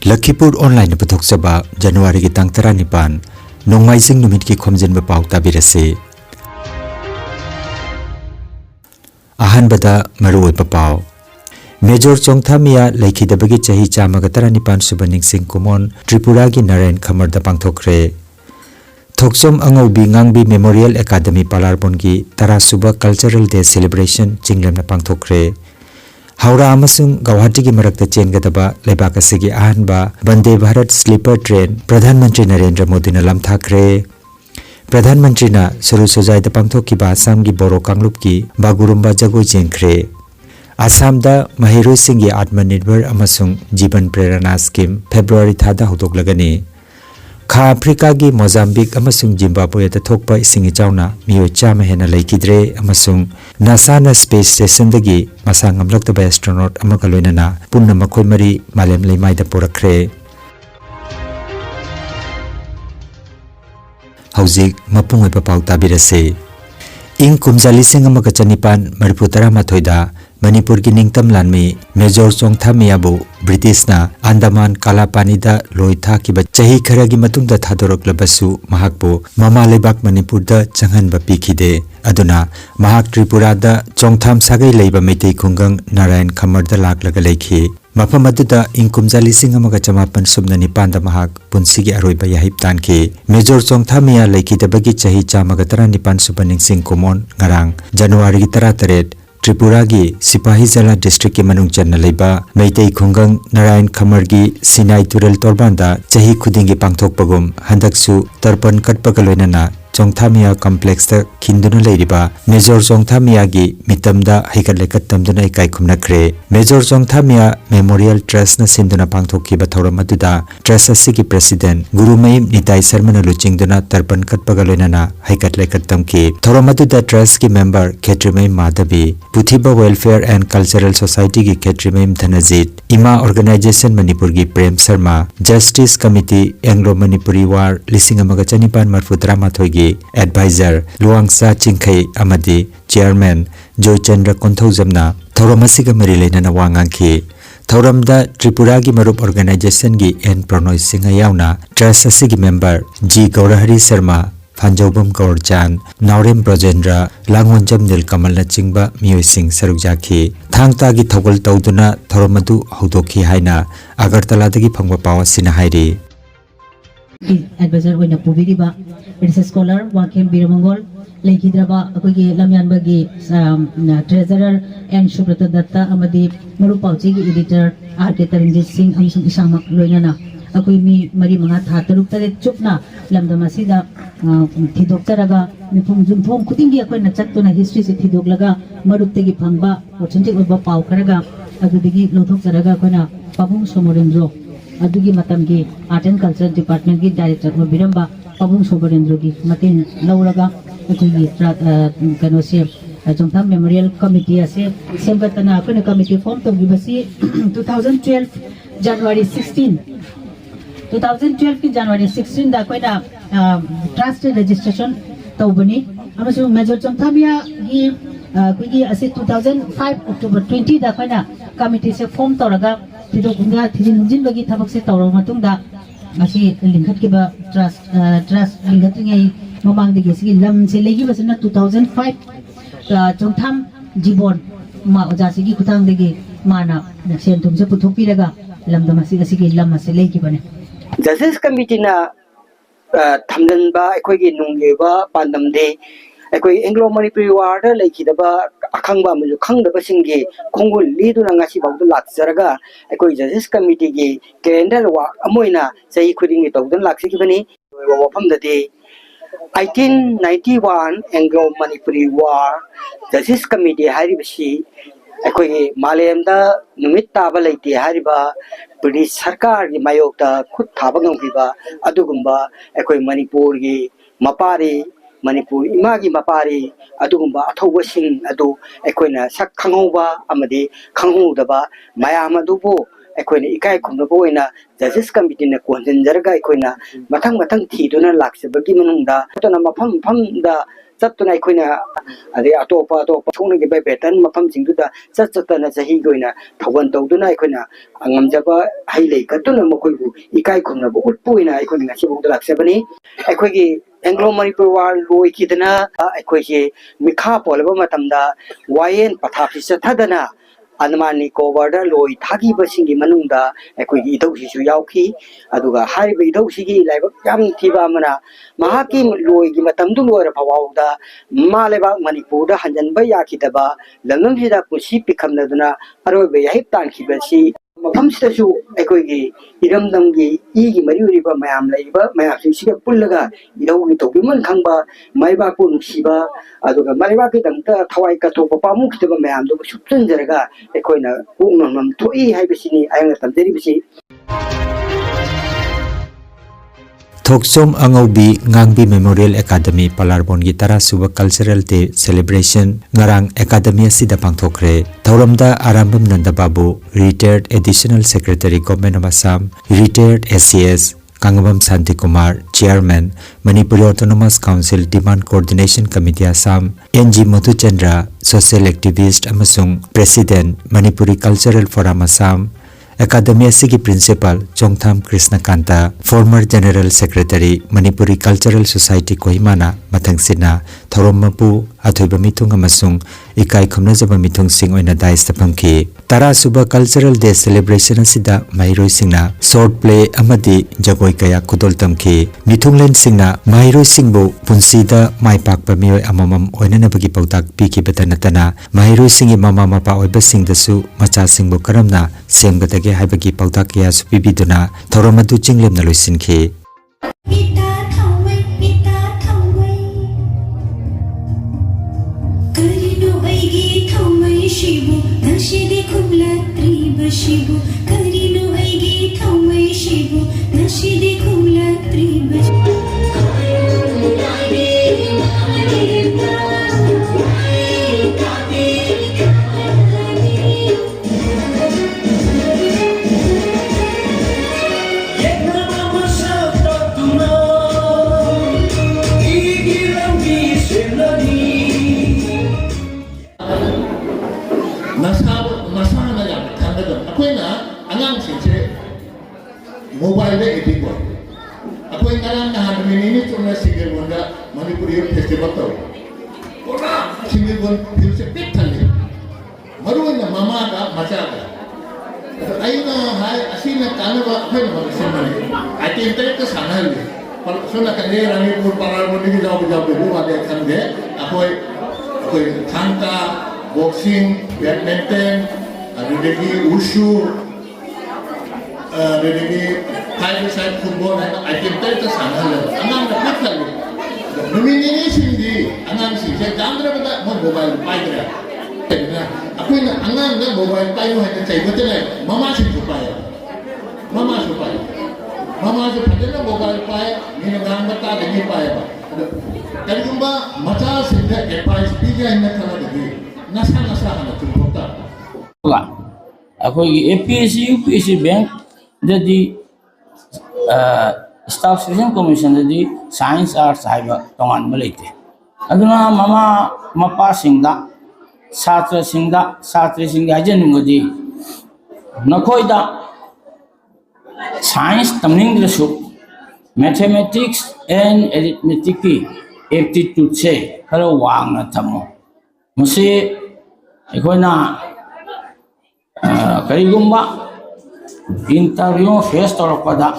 Lakhipur Online Puthokchaba January ki tang 19 Nongmaising numit ki Khomjinba Pao tabirase Ahanbada Maruoiba Pao Major Chongthamia Laikhidabagi Chahi Chamaga 19 suba ningsing kumon Tripura ki Naren Khamarda pangthokre Thoksom Angaubi Ngangbi Memorial Academy Palarbon ki 10 suba Cultural Day Celebration Chinglemna pangthokre Haura amasung Guwahati ki marakta chengadaba leibak asigi ahanba Vande Bharat Sleeper Train Pradhan Mantri Narendra Modi na lamthakre Pradhan Mantri na Suru Sojai da pangthokiba Assam ki Boro Kanglup ki Bagurumba Jagoi chengkhre Assam da Mahiroi sing ki Atmanirbhar amasung Jiban Prerana Scheme February thada hodoklagani Kha Africa ki Mozambique amasung Zimbabwe da thokpa isingi chawna miyoi chama hena laikidre amasung NASA na space station dagi masa ngamlaktaba astronaut amaka loinana punna makhoi mari malem leimai da porakre Hauzik mapungoi pa pau tabirase ing kumja lising amaka chanipan mariputara mathoida Manipur ki ningtam lanmi Major Chongthamiabu British na Andaman Kalapani da loitha ki ba chahi khara gi matung da thadoroklabasu mahakpo mama lebak Manipur da changhan ba pikhide aduna mahak Tripura da Chongtham sagai leiba meitei khungang Narayan Khamar da laklaga leikhi mafam aduda ingkumja lising amaga chamapan subna nipan da mahak punsigi aroiba yahip tanki Major Chongthamia leikidabagi chahi chamaga 19 suba ningsing kumon ngarang January 13 Tripura gi Sipahi Jala district ki manung channa leiba meitei khungang Narayan Khamar gi Sinai Turel Torbanda chahi khudingi pangthok pagum handaksu tarpan katpaga loinana Chongthamia complex ta khinduna leiriba Major Chongthamia gi mitamda haikat lekat tamduna ikai khumnakre Major Chongthamia Memorial Trust na sinduna pangthokki ba thoram aduda trust asigi president Gurumaim Nitai Sharma na luchingduna tarpan katpaga loinana haikat lekat tamki thoram aduda trust ki member Khetrimaim Madhavi Puthiba Welfare and Cultural Society ki Khetrimaim Dhanajit Ima Organization Manipur ki Prem Sharma Justice Committee Anglo Manipuri War lising amaga chanipan marfutra mathoigi Advisor Luangsa Chingkhai Amadi Chairman Joy Chandra Konthaujamna Thoramasiga Marilena na wangangki Thoramda Tripura gi Marup Organization gi N Pronoy Singha yauna Trust asigi member G Gaurahari Sharma Phanjobam Gaurchan Naurem Brajendra Langonjam Nilkamal na chingba miyoi sing sarukjaki thangta gi thogol tawduna thoramadu hodokhi haina Agartala dagi phangba pawa sina hairi Advisor hoina pubiriba research scholar Wakem Biramangol Laikhidraba akogi lamyanbagi treasurer and Subrata Datta amadi Marupauchi gi editor RK Taranjit Singh amsung isamak loinana akoi mi mari manga tha taruk tare chupna lamdamasida thidokcharaga mifum jumthom khudingi akoi na chattuna history se thidoglaga maruttegi phangba authentic oba pau kharaga adudigi lothokcharaga koina Pabung Somorendro adugi matamgi Art and Culture Department ki Director Biramba Pabung Soborendro gi matin lauraga akogi kano se Chongtham Memorial Committee ase semgatana akona committee form to gibasi 2012 January 16 2012 ki January 16 da koina trust registration tawbani amasu Major Chongthamia gi kuigi ase 2005 October 20 da koina committee se form tawraga Tidokunda Tidinjin bagi tabak se tawro matungda asi lingkhat ki ba trust lingkhat ngai mamang de gesi lam se legi basna 2005 Chongtham Jibon ma ojasi ki khutang degi mana sen thum se puthok piraga lam damasi asi ki lam ase legi bane Justice Committee na thamdan ba ekoi gi nungye ba pandam de ekoi Anglo Manipuri War da laikidaba akhangba mu khangdaba singgi khongul liduna ngasi bawdu laksaraga ekoi Justice Committee gi calendar wa amoina sei khudingi tawdan laksikibani wafam dati 1891 Anglo Manipuri War Justice Committee haribasi ekoi malemda numit taba laite hariba British Sarkar gi mayokta khut thaba ngangbiba adugumba ekoi Manipur gi mapari Manipur imagi mapari adugumba athawasing adu ekoina sak khanghoba amadi khanghodaba mayam adubo ekoina ikai khumnabo oina Justice Committee na konjenjarga ekoina mathang thiduna laksebagi manungda tona mafam da ꯆꯠꯇꯨꯅ ꯑꯩꯈꯣꯏꯅ ꯑꯗꯩ ꯑꯇꯣꯞꯄ ꯊꯣꯛꯅꯈꯤꯕ Batten ꯃꯐꯝꯁꯤꯡꯗꯨꯗ ꯆꯠꯇꯅ ꯆꯍꯤꯒꯤ ꯑꯣꯏꯅ ꯊꯧꯒꯜ ꯇꯧꯗꯨꯅ ꯑꯩꯈꯣꯏꯅ ꯉꯝꯖꯕ ꯍꯩ ꯂꯩ ꯀꯠꯇꯨꯅ ꯃꯈꯣꯏꯕꯨ ꯏꯀꯥꯏ ꯈꯨꯝꯅꯕ ꯎꯠꯄ ꯑꯣꯏꯅ ꯑꯩꯈꯣꯏꯅ ꯉꯁꯤꯐꯥꯎꯗ ꯂꯥꯛꯆꯕꯅꯤ ꯑꯩꯈꯣꯏꯒꯤ ꯑꯦꯡꯒ꯭ꯂꯣ ꯃꯅꯤꯄꯨꯔ ꯋꯥꯔ ꯂꯣꯏꯈꯤꯗꯅ ꯑꯩꯈꯣꯏꯁꯤ ꯃꯤꯈꯥ ꯄꯣꯜꯂꯕ ꯃꯇꯝꯗ ꯋꯥꯌꯦꯟ ꯄꯊꯥꯞꯁꯤ ꯆꯠꯊꯗꯅ ꯑꯟꯗꯃꯥꯟ ꯅꯤꯀꯣꯕꯔꯗ ꯂꯣꯏ ꯊꯥꯈꯤꯕꯁꯤꯡꯒꯤ ꯃꯅꯨꯡꯗ ꯑꯩꯈꯣꯏꯒꯤ ꯏꯙꯧꯁꯤꯁꯨ ꯌꯥꯎꯈꯤ ꯑꯗꯨꯒ ꯍꯥꯏꯔꯤꯕ ꯏꯙꯧꯁꯤꯒꯤ ꯂꯥꯏꯕꯛ ꯌꯥꯝ ꯊꯤꯕ ꯑꯃꯅ ꯃꯍꯥꯛꯀꯤ ꯂꯣꯏꯒꯤ ꯃꯇꯝꯗꯨ ꯂꯣꯏꯔ ꯐꯥꯎꯕꯗ ꯃꯥ ꯂꯩꯕꯥꯛ ꯃꯅꯤꯄꯨꯔꯗ ꯍꯟꯖꯟꯕ ꯌꯥꯈꯤꯗꯕ ꯂꯝꯗꯝꯁꯤꯗ ꯄꯨꯟꯁꯤ ꯄꯤꯈꯝꯅꯗꯨꯅ ꯑꯔꯣꯏꯕ ꯌꯥꯍꯤꯞ ꯇꯥꯟꯈꯤꯕꯁꯤ ꯃꯐꯝꯁꯤꯗꯁꯨ ꯑꯩꯈꯣꯏꯒꯤ ꯏꯔꯝꯗꯝꯒꯤ ꯏꯒꯤ ꯃꯔꯤ ꯑꯣꯏꯔꯤꯕ ꯃꯌꯥꯝ ꯂꯩꯔꯤꯕ ꯃꯌꯥꯝꯁꯤꯡꯁꯤꯒ ꯄꯨꯜꯂꯒ ꯏꯙꯧꯒꯤ ꯇꯧꯕꯤꯃꯟ ꯈꯪꯕ ꯃꯩꯕꯥꯛꯄꯨ ꯅꯨꯡꯁꯤꯕ ꯑꯗꯨꯒ ꯃꯩꯕꯥꯛꯀꯤꯗꯃꯛꯇ ꯊꯋꯥꯏ ꯀꯠꯊꯣꯛꯄ ꯄꯥꯝꯃꯨꯈꯤꯗꯕ ꯃꯌꯥꯝꯗꯨꯕꯨ ꯁꯨꯞꯆꯟꯖꯔꯒ ꯑꯩꯈꯣꯏꯅ ꯄꯨꯛꯅꯝ ꯊꯣꯛꯏ ꯍꯥꯏꯕꯁꯤꯅꯤ ꯑꯩꯅ ꯇꯝꯖꯔꯤꯕꯁꯤ ꯊꯣꯛꯆꯣꯝ ꯑꯉꯧꯕꯤ ꯉꯥꯡꯕꯤ ꯃꯦꯃꯣꯔꯤꯌꯦꯜ ꯑꯦꯀꯥꯗꯃꯤ ꯄꯂꯥꯔꯕꯣꯟꯒꯤ 10ꯁꯨꯕ ꯀꯜꯆꯔꯦꯜ ꯗꯦ ꯁꯦꯂꯦꯕ꯭ꯔꯦꯁꯟ ꯉꯔꯥꯡ ꯑꯦꯀꯥꯗꯃꯤ ꯑꯁꯤꯗ ꯄꯥꯡꯊꯣꯛꯈ꯭ꯔꯦ ꯊꯧꯔꯝꯗ ꯑꯔꯥꯝꯕꯝ ꯅꯟꯗꯕꯥꯕꯨ retired additional secretary government of Assam retired ꯑꯦꯁ Kangabam Santikumar, Chairman, Manipuri Autonomous Council Demand Coordination Committee Assam, NG Madhuchandra, Social Activist Amasung, President, Manipuri Cultural Forum Assam, Academy Asigi Principal, Chongtham Krishna Kanta, Former General Secretary, Manipuri Cultural Society Kohimana, Mathangsina, Thoromapu, Athoiba Mitung Amasung, Ikai Khomnajaba Mitung Sing Oina Daista Pamki. 10ꯁꯨꯕ Cultural Day Celebration asida Mairoi Singna short play amadi jagoi kaya khudol tamki Mithunglen Singna Mairoi Singbu punsida maipakpa mioi amamam oinanabagi pautak piki betanatana Mairoi Singi mama mapa oiba singdasu macha singbu karamna semgadage haibagi pautak kaya su pibiduna thoramadu chinglemna loisinki Shibu, Nashidi Kumlatri Bashibu, Karino Aigi Tamai Shibu, Nashidi Kumlatri Bashibu. Mobile editing ko. Ako yung nalang nahan minutes on na single one na Manipuri festival to. Single one feel se pital ni. Maruan na mama ka masaga. Ayun na hay asin na kano ba ako na magsimba ni. Ay tinta ka sanal ni. So na kanya Lakhipur parar mo ni jaw bu ade khande. Ako thangka, boxing, badminton, adegi wushu Jadi side football I can tell the sangal. Anang nakakal. Numini sindi anang si saya jandra benda mobile paida. Aku ini anang na mobile paida hanya saya betul ni. Mama supaya. Mama supaya mobile paida. Ni orang bata degi paida. Tapi kumba macam sindi advice bija ini kalau degi. Nasa hana cukup tak. Aku APSC UPSC bank jadi staff selection commission jadi science arts haiba tongan malite aduna mama mapa singda satri singda ajen ngodi nakoida science tamning drasu mathematics and arithmetic ki aptitude se khara wang na thamo muse ekoina karigumba interview face toropada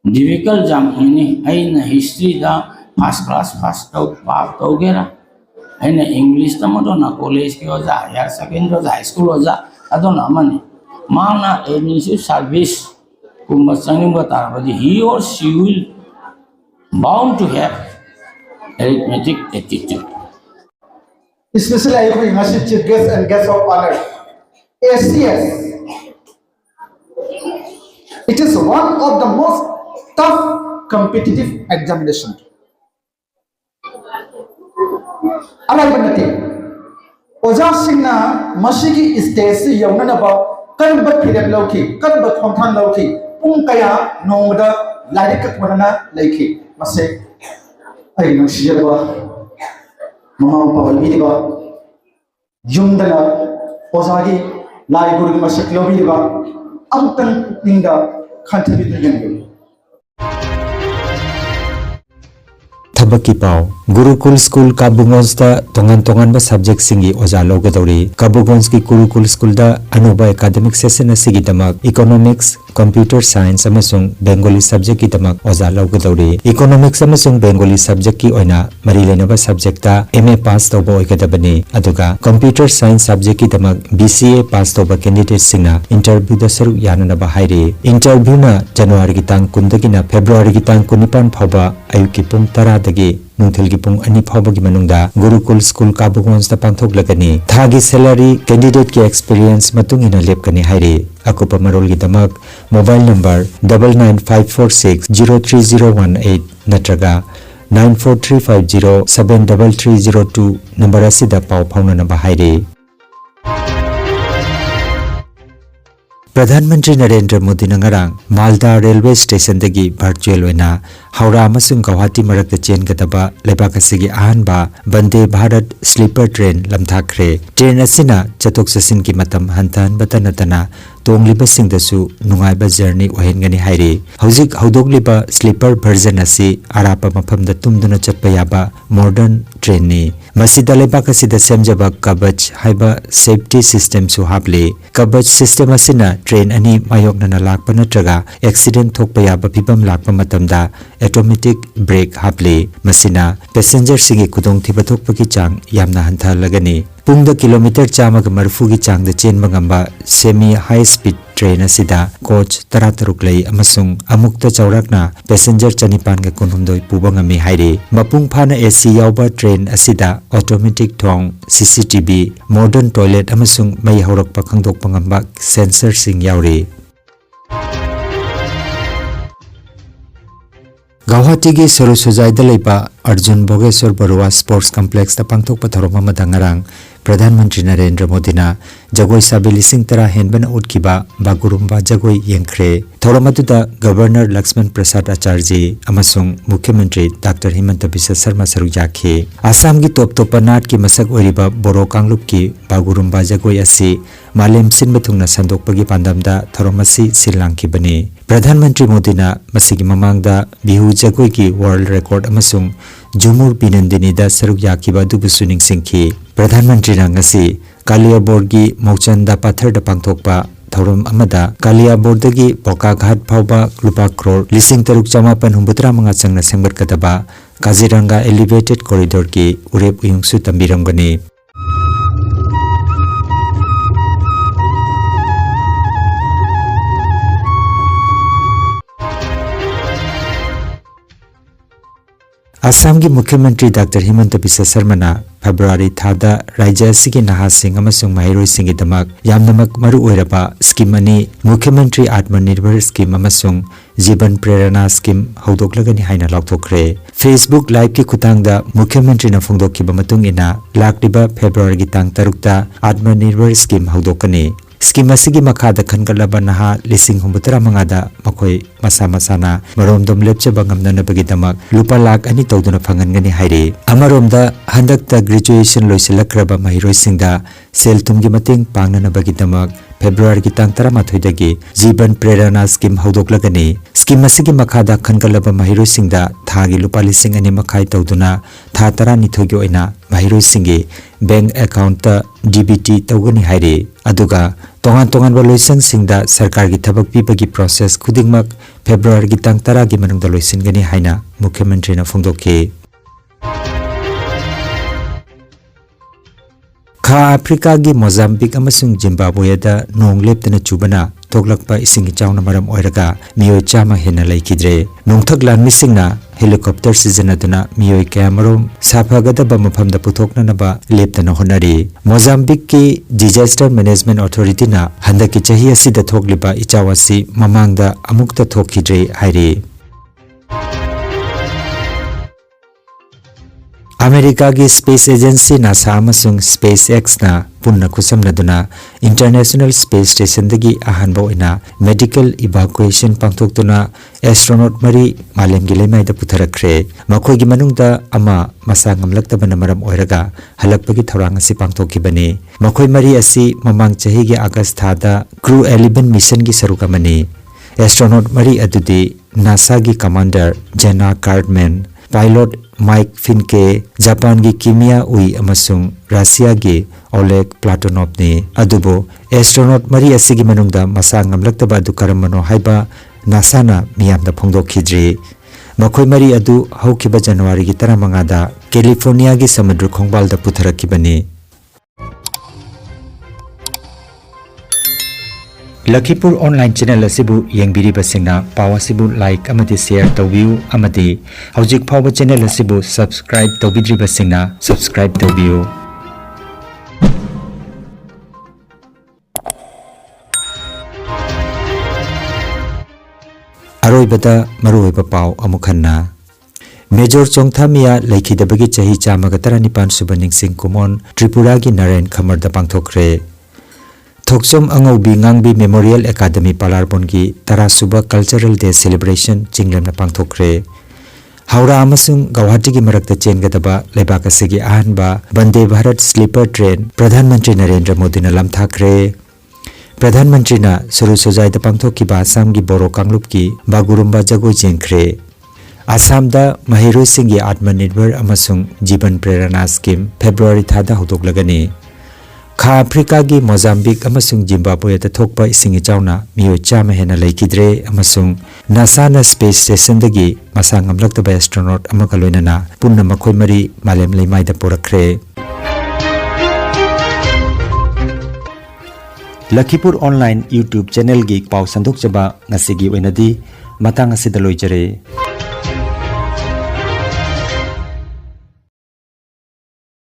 difficult jam ini aina history da first class first out pass togera aina english ta madona college ki oja higher secondary oja high school oja adona mani mana administrative service kumba sangim batarabadi he or she will bound to have arithmetic aptitude especially I bring chief guest and guest of honor ACS. It is one of the most tough competitive examination. Arabanati. Oja Singna Mashigi is tasty Yamanaba, Kanba Kiram Loki, Kanba Konkan Loki, Punkaya, Noda, Larikat Wana Laki, Mase. I know Shiaba. mama mapa walbi ba yumdana osagi lai guru ki masak lobi ba amtang ninda khanthari degen Thabaki Pao Gurukul School Kabungons da tongan tongan ba subject singi oja logadori Kabungons ki Gurukul School da anuba academic session asigi damak economics computer science amasung Bengali subject ki damak oja logadori economics amasung Bengali subject ki oina mari lenaba subject da MA pass toba oikadabani aduga computer science subject ki damak BCA pass toba candidate singna interview da saru yanana ba haire interview na January ki tang 10 dagina February ki tang 19 phaba ayuki pung 10 dagi nungthil ki pung ani phaba ki manungda Gurukul School Kabungons da pangthok lagani thagi salary candidate ki experience matung ina lepkani haire akupa marol gi damak mobile number 9954603018 natraga 9435073302 number asida pau phauna na bahaire Pradhanmantri Narendra Modi nangarang Malda Railway Station dagi virtual oina Howrah amasung Guwahati marakta chen gadaba lebak asigi ahanba Vande Bharat sleeper train lamthakre train asina chatok sasin ki matam hantan batanatana tongliba singdasu nungaiba journey ohengani haire hojik haudogliba sleeper version asi arapa maphamda tumduna chatpa yaba modern train ni masida lebak asida semjaba kabach haiba safety system su haple kabach system asina train ani mayoknana lakpa natraga accident thokpa yaba phibam lakpa matamda automatic brake haple masina passenger singi kudong thiba thokpa ki chang yamna hantha lagani pungda kilometer chama ga marfu gi chang da chen mangamba semi high speed train asida coach 13 lei amasung amukta chaurakna passenger chanipan ga kunhumdoi pubangami haire mapung phana AC yauba train asida automatic thong CCTV modern toilet amasung mai horak pakhangdok pangamba sensor sing yauri Guwahati gi Sorosojai da leiba Arjun Bogeshwar Barua Sports Complex da pangthok patharom amada ngarang Pradhanmantri Narendra Modi na jagoi sabi 10 henbana utkiba bagurumba jagoi yengkhre thoramatuda Governor Lakshman Prasad Acharji amasung Mukhyamantri Dr. Himanta Biswa Sarma saruk yakhe Assam gi top top nat ki masak oriba Boro Kanglup ki bagurumba jagoi asi malem sinba thungna sandokpagi pandamda thoromasi silangki bani Pradhanmantri Modi na masigi mamangda bihu jagoi ki world record amasung Jumur Binandini da saruk yakiba dubusu ningsingki Pradhanmantri na ngasi Kaliabor gi Mauchanda Pathar da pangthokpa thorom amada Kaliabor dagi Poka Ghat phauba rupa crore 6,393 changna sengbat kadaba Kaziranga elevated corridor ki urep uyungsu tambiramgani Assam ki Mukhyamantri Dr. Himanta Biswa Sarma na February thada Rajya asigi nahasing amasung mahiroi singi damak yamnamak maru oiraba scheme ani Mukhyamantri Atmanirbhar scheme amasung Jiban Prerana scheme haudoklagani haina laukthokre Facebook live ki khutangda Mukhyamantri na phongdokkiba matung ina lakliba February gi tang 3 ta Atmanirbhar scheme haudokani scheme asigi makhada khangalaba naha 1935 da makhoi masa masana maromdom lepchaba ngamnanabagi damak lupa lakh ani tawduna phangangani haire amaromda handakta graduation loiselakraba mahiroi singda sel tumgi mating pangnanabagi damak February ki tang 13 dagi Jiban Prerana scheme haudoklagani scheme asigi makhada khangalaba mahiroi singda thagi lupa lising ani makhai tawduna tha 12 gi oina mahiroi singi bank account ta DBT tawgani haire aduga tongan ba loisang singda sarkar gi thabak pibagi process khudingmak February gi tang 10 gi manungda loisingani haina Mukhyamantri na phongdokhe Kha Africa gi Mozambique amasung Zimbabwe da nong leptana chubana toglakpa isingi chawna maram oiraga miyoi chama hena laikidre nongthak lan misingna helicopter sijanaduna miyoi kamarom safagadaba mafamda puthokna naba leptana honari Mozambique ki Disaster Management Authority na handaki chahi asida thogliba ichawasi mamangda amukta thokhidre hairi America की Space Agency NASA अमसुंग SpaceX ना पुन्ना खुसमनदुना International Space Station दगी अहानबो इना Medical Evacuation पांगथोक्तुना astronaut मरी मालेम गी लेमाइदा पुथरखरे मखोइगी मनुंगदा अमा मसा ngamlaktabana maram oiraga halakpagi thorang asi पांगथोखिबनी मखोइ मरी असि ममांग चही गी अगस्त थादा Crew 11 मिशन की सरुकमनी एस्ट्रोनॉट मरी अदुदी NASA की कमांडर जेना कार्डमैन पायलट माइक फिनके जापान की कीमिया उई अमसुंग रशिया की ओलेग प्लाटोनोव ने अदुबो एस्ट्रोनॉट मरी असिगी मनुंगदा मसा ngamlaktaba adu karamano haiba NASA na miyamda phongdokkhidri मखोइ मरी अदु हौखिबा जनवरी की 15 दा कैलिफोर्निया की समुद्र खोंगबाल दा पुथरखिबनी Lakhipur Online Channel asibu yengbiriba singna pawa sibu like amati share tawbiu amati hojik phawa channel asibu subscribe tawbidriba singna subscribe tawbiu aroibada maruiba paw amukhanna Major Chongthamia Laikhidabagi chahi chamagatara nipan subaning sing kumon Tripura gi Narayan Khamar da pangthokre Thoksom Angaubi Ngangbi Memorial Academy Palarbon ki Tarasuba Cultural Day Celebration Chinglemna pangthokre Haura amasung Guwahati ki marakta chengadaba lebak asigi ahanba Vande Bharat Sleeper Train Pradhan Mantri Narendra Modi na lamthakre Pradhan Mantri na Suru Sojai da pangthokkiba Assam gi Boro Kanglup ki Bagurumba Jagoi jengkhre Assam da Mahiru Singh gi Atmanirbhar amasung Jiban Prerana Scheme February thada hodoklagani Kha Africa gi Mozambique amasung Zimbabwe da thokpa ising ichauna miyo chama hena laikidre amasung NASA na space station dagi masa ngamlaktaba astronaut amaka loinana punna makhoi mari malem leimai da porakre Lakhipur Online YouTube channel gi paw sandok chaba ngasigi oinadi matang asida loijare